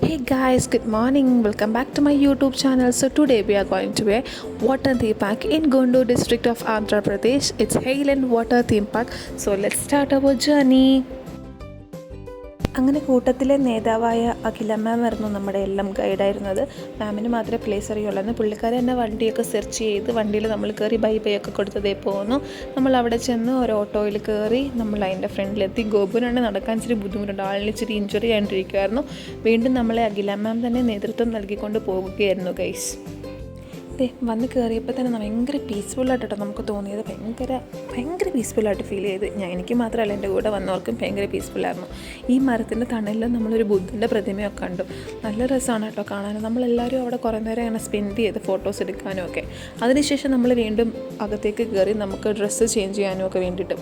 Hey guys, good morning. Welcome back to my YouTube channel. So today we are going to a water theme park in Gondo district of Andhra Pradesh. It's Highland Water Theme Park. So let's start our journey. അങ്ങനെ കൂട്ടത്തിലെ നേതാവായ അഖില മാം ആയിരുന്നു നമ്മുടെ എല്ലാം ഗൈഡായിരുന്നത്. മാമിന് മാത്രമേ place അറിയുള്ളൂ. പുള്ളിക്കാരെ തന്നെ വണ്ടിയൊക്കെ സെർച്ച് ചെയ്ത് വണ്ടിയിൽ നമ്മൾ കയറി ബൈ ഒക്കെ കൊടുത്തതേ പോകുന്നു. നമ്മൾ അവിടെ ചെന്ന് ഒരു ഓട്ടോയിൽ കയറി നമ്മൾ അതിൻ്റെ ഫ്രണ്ടിലെത്തി. ഗോപുരാണ് നടക്കാൻ ഇച്ചിരി ബുദ്ധിമുട്ടുണ്ട്, ആളിന് ഇച്ചിരി ഇഞ്ചുറി ആയിട്ടിരിക്കുമായിരുന്നു. വീണ്ടും നമ്മളെ അഖില മാം തന്നെ നേതൃത്വം നൽകിക്കൊണ്ട് പോവുകയായിരുന്നു ഗൈസ്. വന്ന് കയറിയപ്പോൾ തന്നെ ഭയങ്കര പീസ്ഫുള്ളായിട്ടോ നമുക്ക് തോന്നിയത്. ഭയങ്കര പീസ്ഫുള്ളായിട്ട് ഫീൽ ചെയ്ത് എനിക്ക് മാത്രമല്ല, എൻ്റെ കൂടെ വന്നവർക്കും ഭയങ്കര പീസ്ഫുള്ളായിരുന്നു. ഈ മരത്തിൻ്റെ തണലിൽ നമ്മളൊരു ബുദ്ധൻ്റെ പ്രതിമയൊക്കെ കണ്ടു. നല്ല രസമാണ് കേട്ടോ കാണാൻ. നമ്മളെല്ലാവരും അവിടെ കുറേ നേരം അങ്ങനെ സ്പെൻഡ് ചെയ്ത് ഫോട്ടോസ് എടുക്കാനും ഒക്കെ. അതിനുശേഷം നമ്മൾ വീണ്ടും അകത്തേക്ക് കയറി നമുക്ക് ഡ്രസ്സ് ചേഞ്ച് ചെയ്യാനും ഒക്കെ വേണ്ടിയിട്ട്.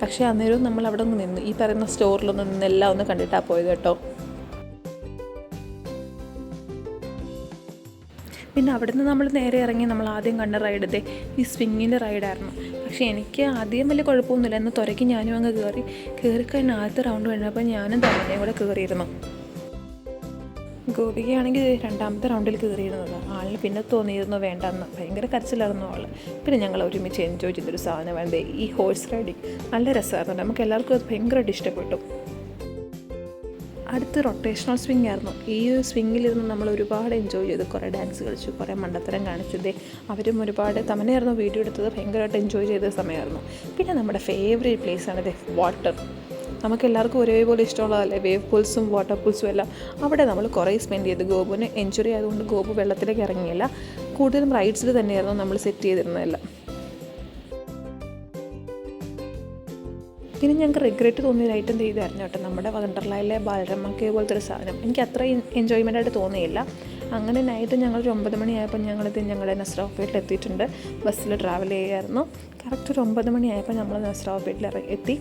പക്ഷേ അന്നേരവും നമ്മൾ അവിടെ നിന്ന് നിന്നു. ഈ പറയുന്ന സ്റ്റോറിലൊന്നും നിന്നെല്ലാം ഒന്ന് കണ്ടിട്ടാണ് പോയത് കേട്ടോ. പിന്നെ അവിടെ നിന്ന് നമ്മൾ നേരെ ഇറങ്ങി നമ്മൾ ആദ്യം കണ്ട റൈഡ് ഈ സ്വിങ്ങിൻ്റെ റൈഡായിരുന്നു. പക്ഷേ എനിക്ക് ആദ്യം വലിയ കുഴപ്പമൊന്നുമില്ല. എന്ന് തുരക്കി ഞാനും അങ്ങ് കയറിക്കഴിഞ്ഞ ആദ്യത്തെ റൗണ്ട് കഴിഞ്ഞപ്പോൾ ഞാനും തന്നെ കൂടെ കയറിയിരുന്നു. ഗോപികയാണെങ്കിൽ രണ്ടാമത്തെ റൗണ്ടിൽ കയറിയിരുന്നത്. ആളിന് പിന്നെ തോന്നിയിരുന്നു വേണ്ടെന്ന്. ഭയങ്കര കരച്ചിലായിരുന്നു ആൾ. പിന്നെ ഞങ്ങൾ ഒരുമിച്ച് എൻജോയ് ചെയ്തൊരു സാധനം വേണ്ടേ ഈ ഹോഴ്സ് റൈഡിങ്. നല്ല രസമായിരുന്നു. നമുക്ക് എല്ലാവർക്കും അത് ഭയങ്കരമായിട്ട് ഇഷ്ടപ്പെട്ടു. അടുത്ത് റൊട്ടേഷണൽ സ്വിങ് ആയിരുന്നു. ഈ ഒരു സ്വിങ്ങിലിരുന്ന് നമ്മൾ ഒരുപാട് എൻജോയ് ചെയ്തു. കുറേ ഡാൻസ് കളിച്ചു, കുറേ മണ്ടത്തരം കാണിച്ചത്. അവരും ഒരുപാട് തമനയായിരുന്നു വീഡിയോ എടുത്തത്. ഭയങ്കരമായിട്ട് എൻജോയ് ചെയ്ത സമയമായിരുന്നു. പിന്നെ നമ്മുടെ ഫേവറേറ്റ് പ്ലേസാണിത് വാട്ടർ. നമുക്ക് എല്ലാവർക്കും ഒരേപോലെ ഇഷ്ടമുള്ളതല്ലേ വേവ് പൂൾസും വാട്ടർ പൂൾസും എല്ലാം. അവിടെ നമ്മൾ കുറേ സ്പെൻഡ് ചെയ്തു. ഗോപുവിന് ഇഞ്ചുറി ആയതുകൊണ്ട് ഗോപു വെള്ളത്തിലേക്ക് ഇറങ്ങിയില്ല. കൂടുതലും റൈഡ്സിൽ തന്നെയായിരുന്നു നമ്മൾ സെറ്റ് ചെയ്തിരുന്നതെല്ലാം. പിന്നെ ഞങ്ങൾക്ക് റിഗ്രറ്റ് തോന്നിയൊരു ഐറ്റം ചെയ്തായിരുന്നു കേട്ടോ. നമ്മുടെ വണ്ടർലായിലെ ബാലരമ കേവ് പോലത്തെ ഒരു സാധനം എനിക്ക് അത്ര എൻജോയ്മെൻ്റായിട്ട് തോന്നിയില്ല. അങ്ങനെ നൈറ്റ് ഞങ്ങൾ 9 മണിയായപ്പോൾ ഞങ്ങളുടെ നസ്രാവ്പേട്ടിൽ എത്തിയിട്ടുണ്ട്. ബസ്സിൽ ട്രാവൽ ചെയ്യുമായിരുന്നു. കറക്റ്റ് ഒരു 9 മണിയായപ്പോൾ നമ്മൾ നസ്രാവ്പേട്ടിൽ എത്തി.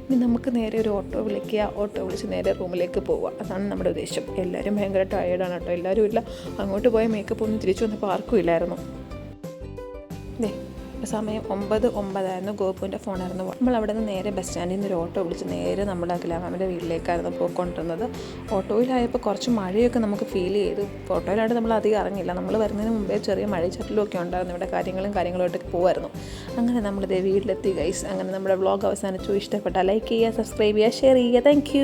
ഇനി നമുക്ക് നേരെ ഒരു ഓട്ടോ വിളിക്കുക, ഓട്ടോ വിളിച്ച് നേരെ റൂമിലേക്ക് പോവുക. അതാണ് നമ്മുടെ ഉദ്ദേശം. എല്ലാവരും ഭയങ്കര ടയേർഡാണ് കേട്ടോ. എല്ലാവരും ഇല്ല. അങ്ങോട്ട് പോയ മേക്കപ്പ് ഒന്നും തിരിച്ചു വന്നപ്പോൾ ആർക്കും ഇല്ലായിരുന്നു. സമയം 9:09 ഗോപുവിൻ്റെ ഫോണായിരുന്നു. നമ്മൾ അവിടെ നിന്ന് നേരെ ബസ് സ്റ്റാൻഡിൽ നിന്ന് ഒരു ഓട്ടോ വിളിച്ച് നേരെ നമ്മുടെ അഖില മാമിൻ്റെ വീട്ടിലേക്കായിരുന്നു പോയിക്കൊണ്ടിരുന്നത്. ഓട്ടോയിലായപ്പോൾ കുറച്ച് മഴയൊക്കെ നമുക്ക് ഫീൽ ചെയ്തു. ഓട്ടോയിലായിട്ട് നമ്മൾ അധികം ഇറങ്ങില്ല. നമ്മൾ വരുന്നതിന് മുമ്പേ ചെറിയ മഴച്ചാറ്റിലും ഒക്കെ ഉണ്ടായിരുന്നു. ഇവിടെ കാര്യങ്ങളുമായിട്ട് പോകുമായിരുന്നു. അങ്ങനെ നമ്മളിത് വീട്ടിലെത്തി ഗൈസ്. അങ്ങനെ നമ്മുടെ വ്ളോഗ് അവസാനിച്ചു. ഇഷ്ടപ്പെട്ടാൽ ലൈക്ക് ചെയ്യുക, സബ്സ്ക്രൈബ് ചെയ്യുക, ഷെയർ ചെയ്യുക. താങ്ക്